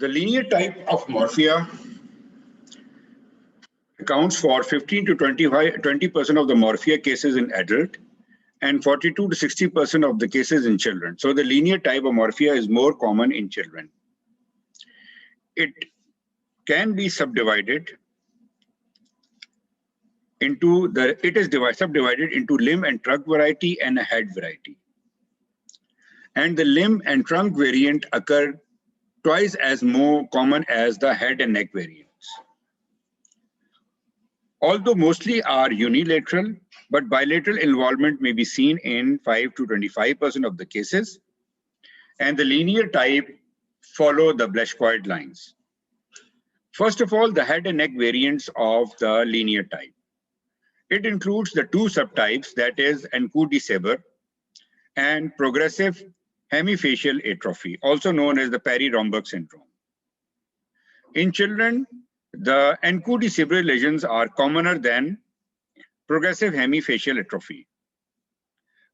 The linear type of morphea accounts for 15 to 20% of the morphea cases in adult and 42 to 60% of the cases in children. So the linear type of morphea is more common in children. It can be subdivided into subdivided into limb and trunk variety and a head variety. And the limb and trunk variant occur twice as more common as the head and neck variants. Although mostly are unilateral, but bilateral involvement may be seen in 5 to 25% of the cases, and the linear type follow the Blaschkoid lines. First of all, the head and neck variants of the linear type. It includes the two subtypes, that is Encke-de-Saber and progressive hemifacial atrophy, also known as the Perry-Romberg syndrome. In children, the Encke-de-Saber lesions are commoner than progressive hemifacial atrophy.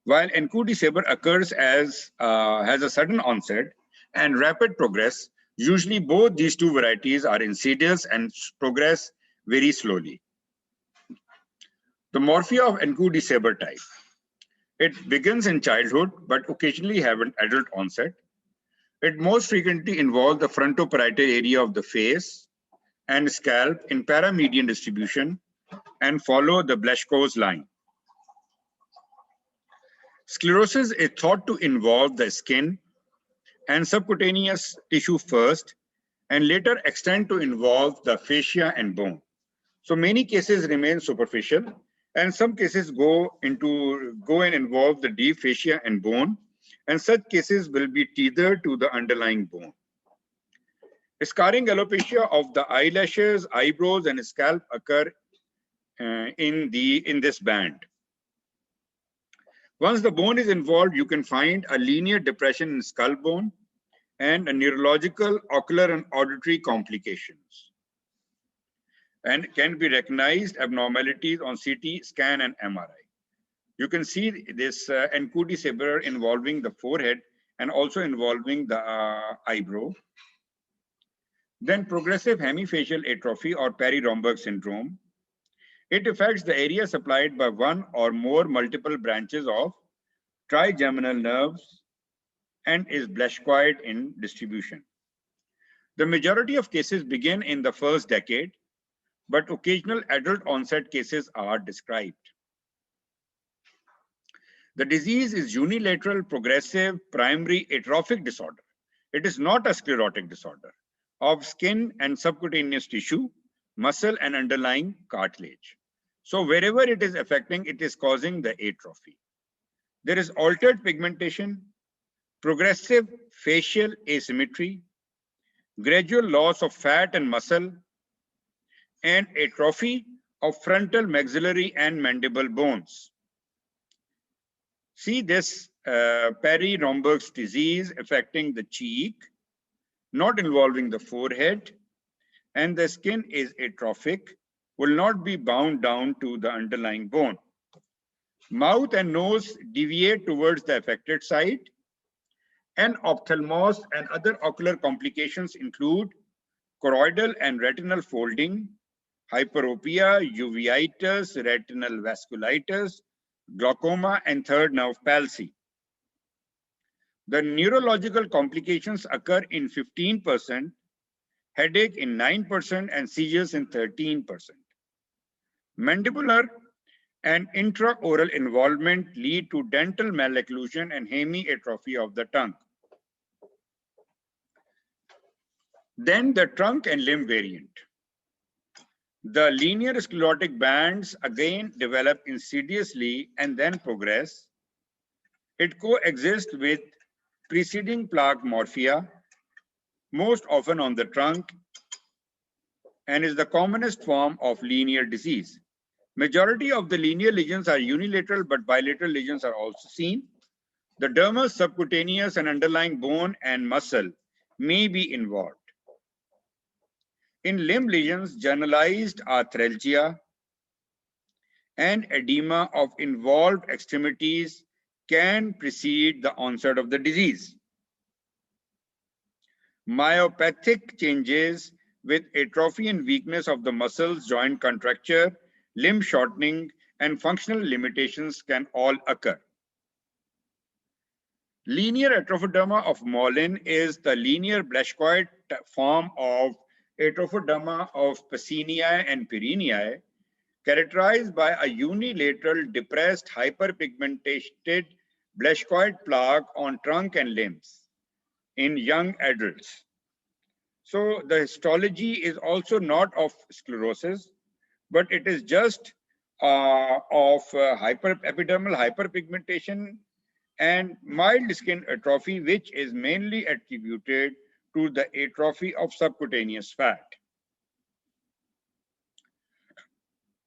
While Encke-de-Saber occurs as has a sudden onset and rapid progress, usually both these two varieties are insidious and progress very slowly. The morphea of Encke-de-Saber type. It begins in childhood, but occasionally have an adult onset. It most frequently involves the frontoparietal area of the face and scalp in paramedian distribution and follow the Blaschko's line. Sclerosis is thought to involve the skin and subcutaneous tissue first, and later extend to involve the fascia and bone. So many cases remain superficial, and some cases go and involve the deep fascia and bone, and such cases will be tethered to the underlying bone. Scarring alopecia of the eyelashes, eyebrows, and scalp occur in this band. Once the bone is involved, you can find a linear depression in skull bone and a neurological, ocular, and auditory complications, and can be recognized abnormalities on CT scan and MRI. You can see this Encke-de-Saber involving the forehead and also involving the eyebrow. Then progressive hemifacial atrophy or Perry-Romberg syndrome. It affects the area supplied by one or more multiple branches of trigeminal nerves and is Blaschkoid in distribution. The majority of cases begin in the first decade, but occasional adult onset cases are described. The disease is unilateral, progressive, primary atrophic disorder. It is not a sclerotic disorder of skin and subcutaneous tissue, muscle, and underlying cartilage. So wherever it is affecting, it is causing the atrophy. There is altered pigmentation, progressive facial asymmetry, gradual loss of fat and muscle, and atrophy of frontal, maxillary, and mandible bones. See this Perry-Romberg's disease affecting the cheek, not involving the forehead, and the skin is atrophic, will not be bound down to the underlying bone. Mouth and nose deviate towards the affected side, and ophthalmos and other ocular complications include choroidal and retinal folding, hyperopia, uveitis, retinal vasculitis, glaucoma, and third nerve palsy. The neurological complications occur in 15%, headache in 9%, and seizures in 13%. Mandibular and intraoral involvement lead to dental malocclusion and hemiatrophy of the tongue. Then the trunk and limb variant. The linear sclerotic bands again develop insidiously and then progress. It coexists with preceding plaque morphea, most often on the trunk, and is the commonest form of linear disease. Majority of the linear lesions are unilateral, but bilateral lesions are also seen. The dermis, subcutaneous, and underlying bone and muscle may be involved. In limb lesions, generalized arthralgia and edema of involved extremities can precede the onset of the disease. Myopathic changes with atrophy and weakness of the muscles, joint contracture, limb shortening, and functional limitations can all occur. Linear atrophoderma of Mollin is the linear Blaschkoid form of atrophoderma of Paciniae and Pyreneae, characterized by a unilateral depressed hyperpigmented Blaschkoid plaque on trunk and limbs in young adults. So the histology is also not of sclerosis, but it is just of epidermal hyperpigmentation and mild skin atrophy, which is mainly attributed to the atrophy of subcutaneous fat.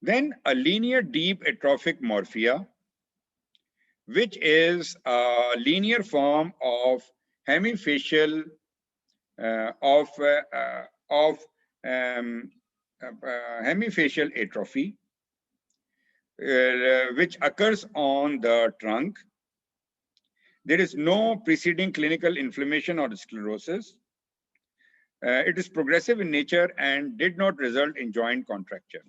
Then a linear deep atrophic morphea, which is a linear form of hemifacial hemifacial atrophy, which occurs on the trunk. There is no preceding clinical inflammation or sclerosis. It is progressive in nature and did not result in joint contracture.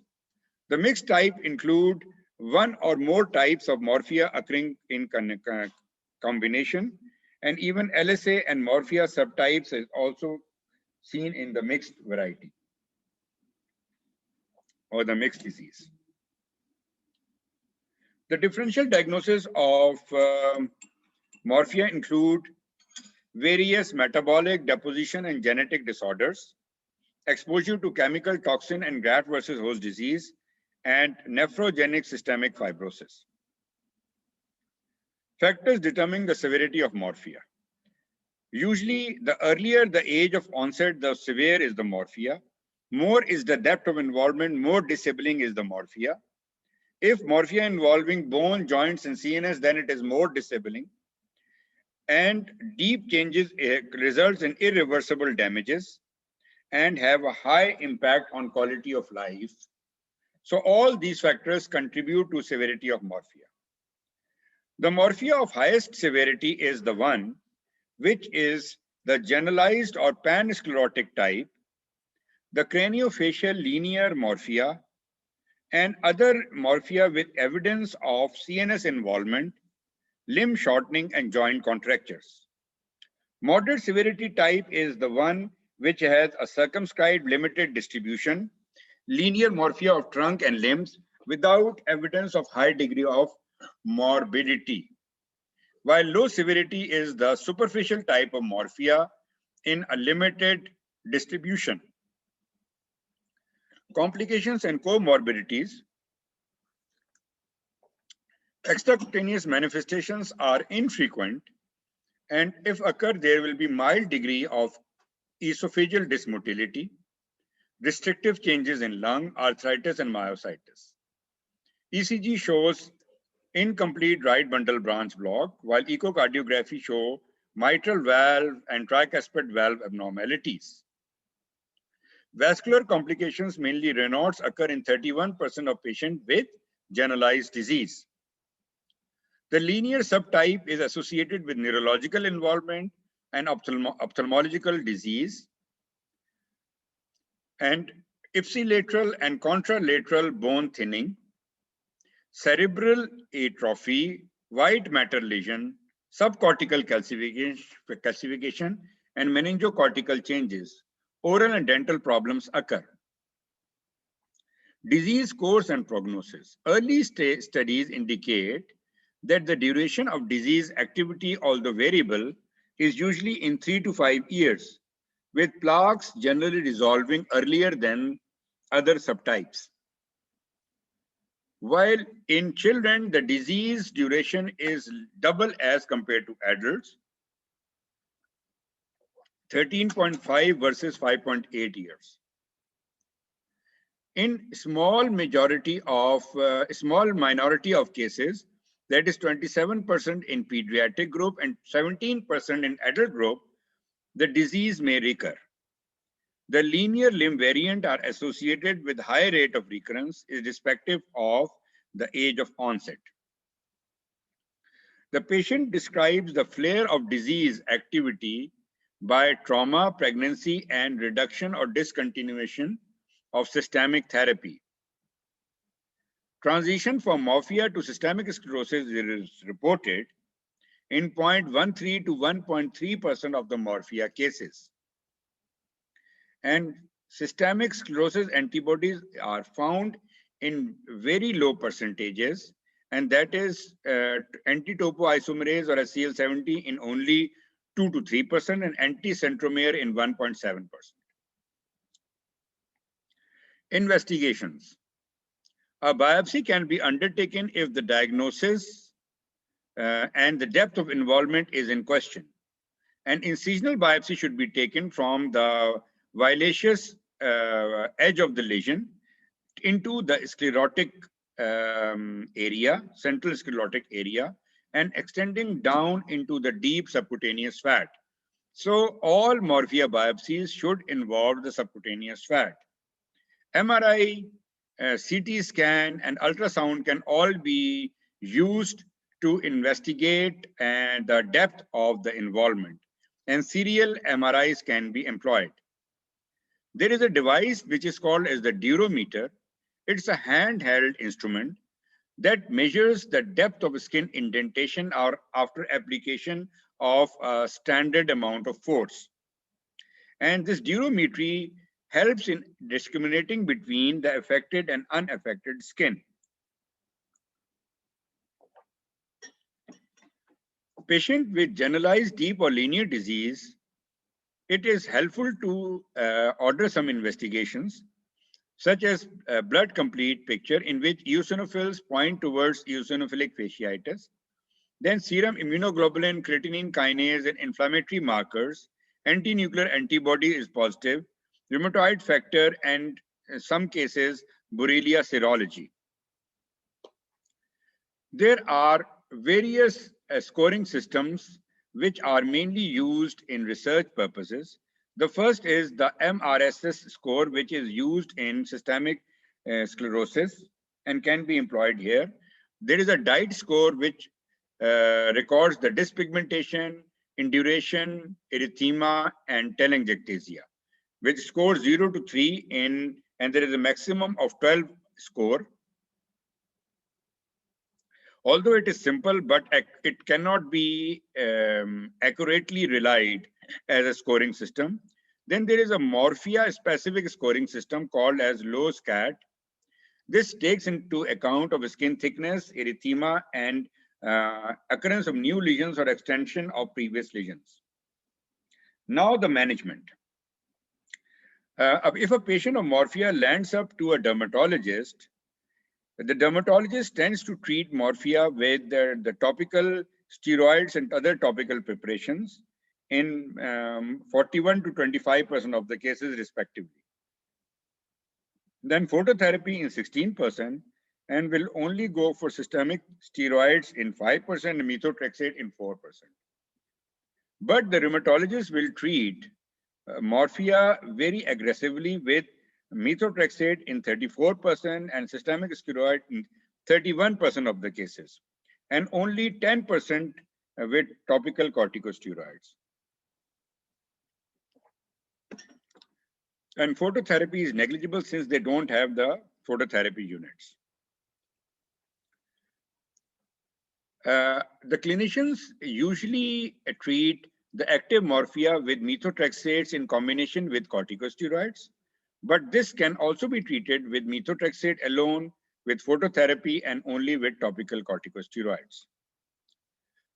The mixed type include one or more types of morphea occurring in combination, and even LSA and morphea subtypes is also seen in the mixed variety or the mixed disease. The differential diagnosis of morphea include various metabolic, deposition, and genetic disorders, exposure to chemical toxin and graft versus host disease, and nephrogenic systemic fibrosis. Factors determining the severity of morphea. Usually, the earlier the age of onset, the severe is the morphea. More is the depth of involvement, more disabling is the morphea. If morphea involving bone, joints, and CNS, then it is more disabling. And deep changes results in irreversible damages and have a high impact on quality of life. So all these factors contribute to severity of morphea. The morphea of highest severity is the one which is the generalized or pansclerotic type, the craniofacial linear morphea, and other morphea with evidence of CNS involvement, limb shortening, and joint contractures. Moderate severity type is the one which has a circumscribed limited distribution, linear morphea of trunk and limbs without evidence of high degree of morbidity. While low severity is the superficial type of morphea in a limited distribution. Complications and comorbidities. Extracutaneous manifestations are infrequent, and if occur, there will be mild degree of esophageal dysmotility, restrictive changes in lung, arthritis, and myositis. ECG shows incomplete right bundle branch block, while echocardiography show mitral valve and tricuspid valve abnormalities. Vascular complications, mainly Raynaud's, occur in 31% of patients with generalized disease. The linear subtype is associated with neurological involvement and ophthalmological disease, and ipsilateral and contralateral bone thinning, cerebral atrophy, white matter lesion, subcortical calcification, and meningocortical changes. Oral and dental problems occur. Disease course and prognosis. Early studies indicate that the duration of disease activity, although variable, is usually in 3 to 5 years, with plaques generally resolving earlier than other subtypes. While in children, the disease duration is double as compared to adults, 13.5 versus 5.8 years. In small minority of cases, that is 27% in pediatric group and 17% in adult group, the disease may recur. The linear limb variant are associated with high rate of recurrence irrespective of the age of onset. The patient describes the flare of disease activity by trauma, pregnancy, and reduction or discontinuation of systemic therapy. Transition from morphea to systemic sclerosis is reported in 0.13 to 1.3% of the morphea cases. And systemic sclerosis antibodies are found in very low percentages, and that is anti-topoisomerase or SCL70 in only 2 to 3% and anti-centromere in 1.7%. Investigations. A biopsy can be undertaken if the diagnosis and the depth of involvement is in question. An incisional biopsy should be taken from the violaceous edge of the lesion into the sclerotic area, central sclerotic area, and extending down into the deep subcutaneous fat. So all morphea biopsies should involve the subcutaneous fat. MRI, CT scan, and ultrasound can all be used to investigate the depth of the involvement, and serial MRIs can be employed. There is a device which is called as the durometer. It's a handheld instrument that measures the depth of skin indentation or after application of a standard amount of force. And this durometry helps in discriminating between the affected and unaffected skin. Patient with generalized deep or linear disease, it is helpful to order some investigations, such as a blood complete picture in which eosinophils point towards eosinophilic fasciitis, then serum immunoglobulin, creatinine kinase, and inflammatory markers, anti-nuclear antibody is positive, rheumatoid factor, and in some cases, Borrelia serology. There are various scoring systems which are mainly used in research purposes. The first is the MRSS score, which is used in systemic sclerosis and can be employed here. There is a DIET score which records the dyspigmentation, induration, erythema, and telangiectasia, which scores 0 to 3 and there is a maximum of 12 score. Although it is simple, but it cannot be accurately relied as a scoring system. Then there is a morphea specific scoring system called as low-SCAT. This takes into account of skin thickness, erythema, and occurrence of new lesions or extension of previous lesions. Now the management. If a patient of morphea lands up to a dermatologist, the dermatologist tends to treat morphea with the topical steroids and other topical preparations in 41 to 25% of the cases respectively. Then phototherapy in 16% and will only go for systemic steroids in 5% and methotrexate in 4%. But the rheumatologist will treat morphea very aggressively with methotrexate in 34% and systemic steroid in 31% of the cases, and only 10% with topical corticosteroids. And phototherapy is negligible since they don't have the phototherapy units. The clinicians usually treat the active morphea with methotrexates in combination with corticosteroids. But this can also be treated with methotrexate alone, with phototherapy, and only with topical corticosteroids.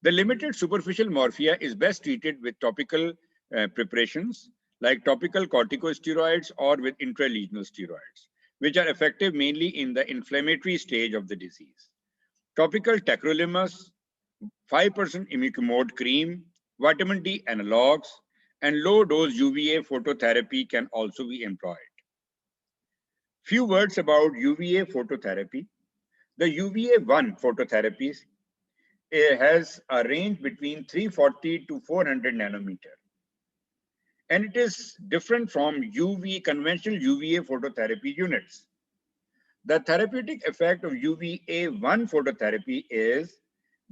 The limited superficial morphea is best treated with topical preparations like topical corticosteroids or with intralesional steroids, which are effective mainly in the inflammatory stage of the disease. Topical tacrolimus, 5% imiquimod cream, vitamin D analogs, and low-dose UVA phototherapy can also be employed. Few words about UVA phototherapy. The UVA-1 phototherapy has a range between 340 to 400 nanometer. And it is different from conventional UVA phototherapy units. The therapeutic effect of UVA-1 phototherapy is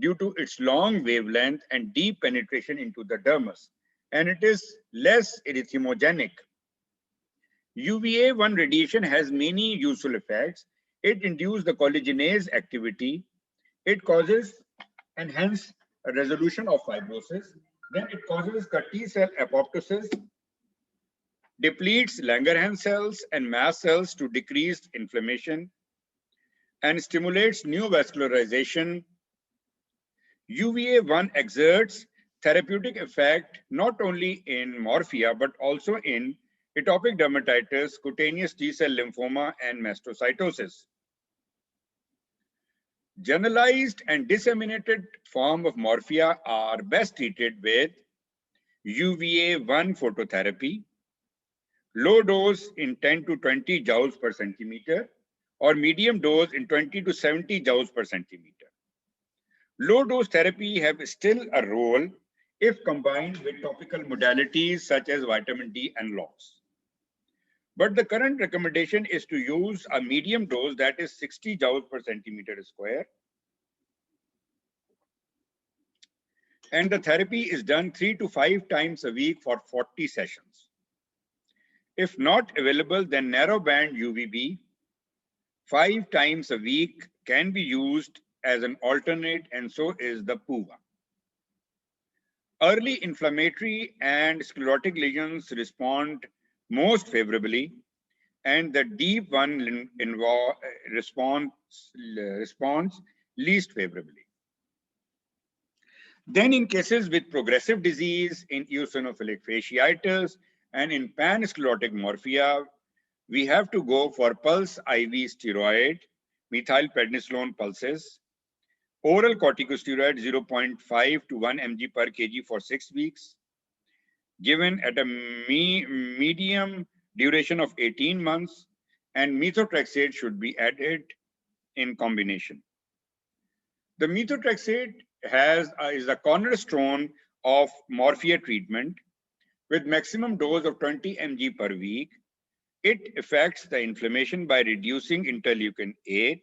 due to its long wavelength and deep penetration into the dermis, and it is less erythemogenic. UVA-1 radiation has many useful effects. It induces the collagenase activity. It causes enhanced resolution of fibrosis. Then it causes the T cell apoptosis, depletes Langerhans cells and mast cells to decrease inflammation, and stimulates neovascularization. UVA-1 exerts therapeutic effect not only in morphea but also in atopic dermatitis, cutaneous T-cell lymphoma, and mastocytosis. Generalized and disseminated form of morphea are best treated with UVA-1 phototherapy, low dose in 10 to 20 joules per centimeter, or medium dose in 20 to 70 joules per centimeter. Low dose therapy have still a role if combined with topical modalities such as vitamin D and LOX. But the current recommendation is to use a medium dose, that is 60 joules per centimeter square. And the therapy is done 3 to 5 times a week for 40 sessions. If not available, then narrow band UVB 5 times a week can be used as an alternate, and so is the PUVA. Early inflammatory and sclerotic lesions respond most favorably, and the deep one responds least favorably. Then in cases with progressive disease, in eosinophilic fasciitis, and in pan-sclerotic morphea, we have to go for pulse IV steroid, methylprednisolone pulses, oral corticosteroid 0.5 to 1 mg per kg for 6 weeks, given at a medium duration of 18 months, and methotrexate should be added in combination. The methotrexate is a cornerstone of morphea treatment with maximum dose of 20 mg per week. It affects the inflammation by reducing interleukin-8,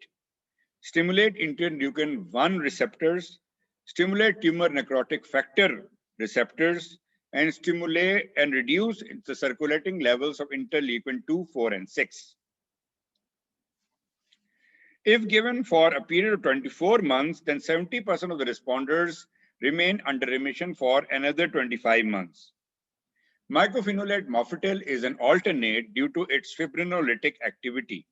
stimulate interleukin-1 receptors, stimulate tumor necrotic factor receptors, and stimulate and reduce the circulating levels of interleukin-2, 4, and 6. If given for a period of 24 months, then 70% of the responders remain under remission for another 25 months. Mycophenolate mofetil is an alternate due to its fibrinolytic activity.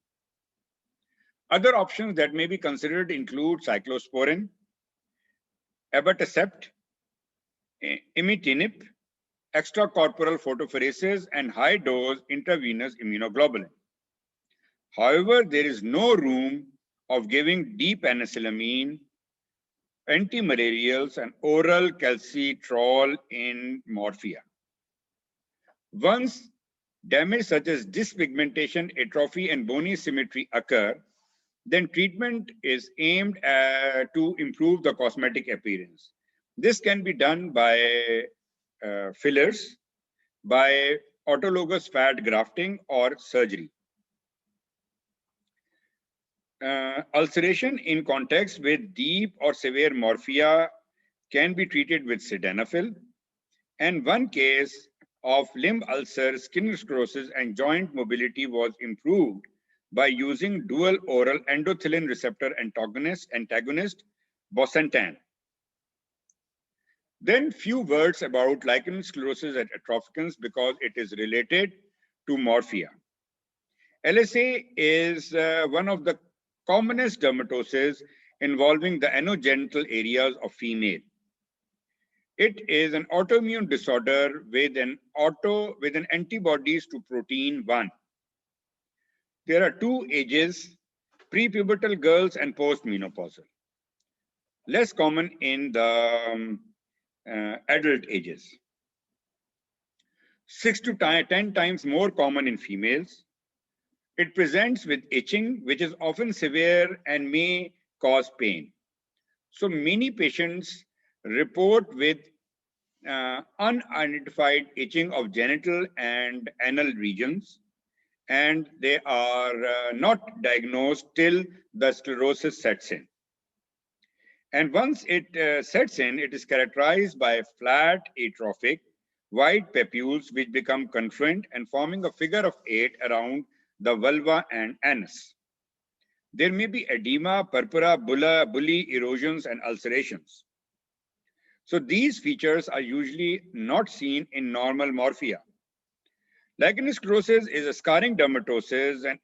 Other options that may be considered include cyclosporin, abatacept, imitinib, extracorporeal photopheresis, and high-dose intravenous immunoglobulin. However, there is no room of giving D-penicillamine, antimalarials, and oral calcitrol in morphea. Once damage such as dyspigmentation, atrophy, and bony symmetry occur, then treatment is aimed to improve the cosmetic appearance. This can be done by fillers, by autologous fat grafting, or surgery. Ulceration in context with deep or severe morphea can be treated with sildenafil, and one case of limb ulcer, skin sclerosis, and joint mobility was improved by using dual oral endothelin receptor antagonist bosentan. Then few words about lichen sclerosis and atropicans because it is related to morphea. LSA is one of the commonest dermatoses involving the anogenital areas of female. It is an autoimmune disorder with an antibodies to protein 1. There are 2 ages, prepubertal girls and postmenopausal. Less common in the adult ages. 6 to 10 times more common in females. It presents with itching, which is often severe and may cause pain. So many patients report with unidentified itching of genital and anal regions, and they are not diagnosed till the sclerosis sets in. And once it sets in, it is characterized by flat, atrophic, wide papules which become confluent and forming a figure of 8 around the vulva and anus. There may be edema, purpura, bully, erosions, and ulcerations. So these features are usually not seen in normal morphea. Lichen sclerosis is a scarring dermatosis and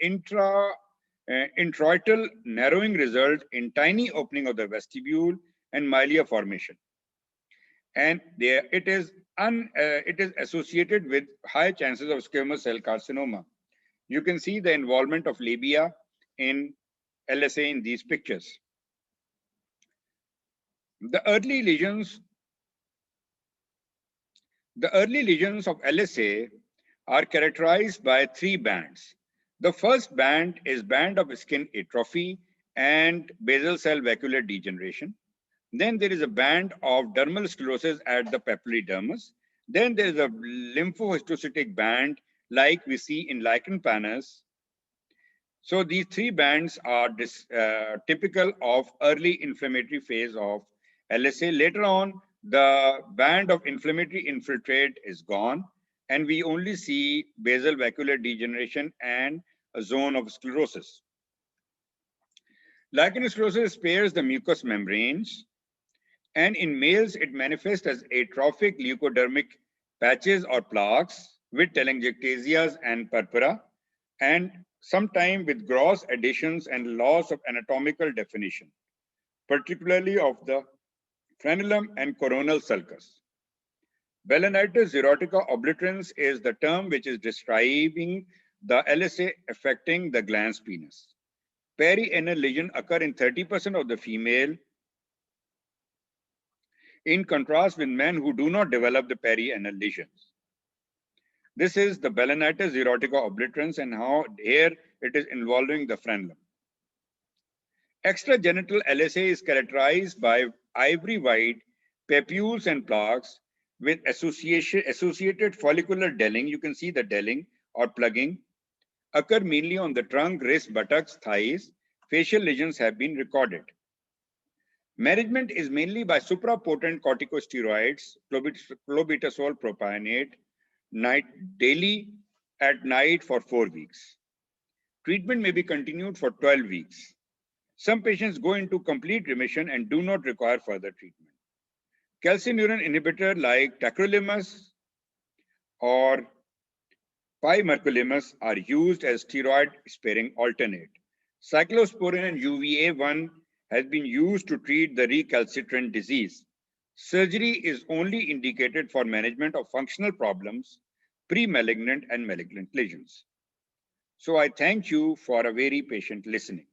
introital narrowing result in tiny opening of the vestibule and milia formation. And it is associated with high chances of squamous cell carcinoma. You can see the involvement of labia in LSA in these pictures. The early lesions of LSA are characterized by 3 bands. The first band is band of skin atrophy and basal cell vacuolar degeneration. Then there is a band of dermal sclerosis at the papillary dermis. Then there is a lymphohistiocytic band like we see in lichen planus. So these 3 bands are typical of early inflammatory phase of LSA. Later on, the band of inflammatory infiltrate is gone, and we only see basal vacuolar degeneration and a zone of sclerosis. Lichen sclerosis spares the mucous membranes, and in males, it manifests as atrophic leukodermic patches or plaques with telangiectasias and purpura, and sometime with gross additions and loss of anatomical definition, particularly of the frenulum and coronal sulcus. Balanitis xerotica obliterans is the term which is describing the LSA affecting the glans penis. Perianal lesion occur in 30% of the female, in contrast with men who do not develop the perianal lesions. This is the Balanitis xerotica obliterans and how here it is involving the frenulum. Extragenital LSA is characterized by ivory white papules and plaques with associated follicular delling. You can see the delling or plugging occur mainly on the trunk, wrist, buttocks, thighs. Facial lesions have been recorded. Management is mainly by suprapotent corticosteroids, clobetasol propionate, daily at night for 4 weeks. Treatment may be continued for 12 weeks. Some patients go into complete remission and do not require further treatment. Calcineurin inhibitor like tacrolimus or pimercolimus are used as steroid-sparing alternate. Cyclosporin and UVA1 has been used to treat the recalcitrant disease. Surgery is only indicated for management of functional problems, pre-malignant and malignant lesions. So I thank you for a very patient listening.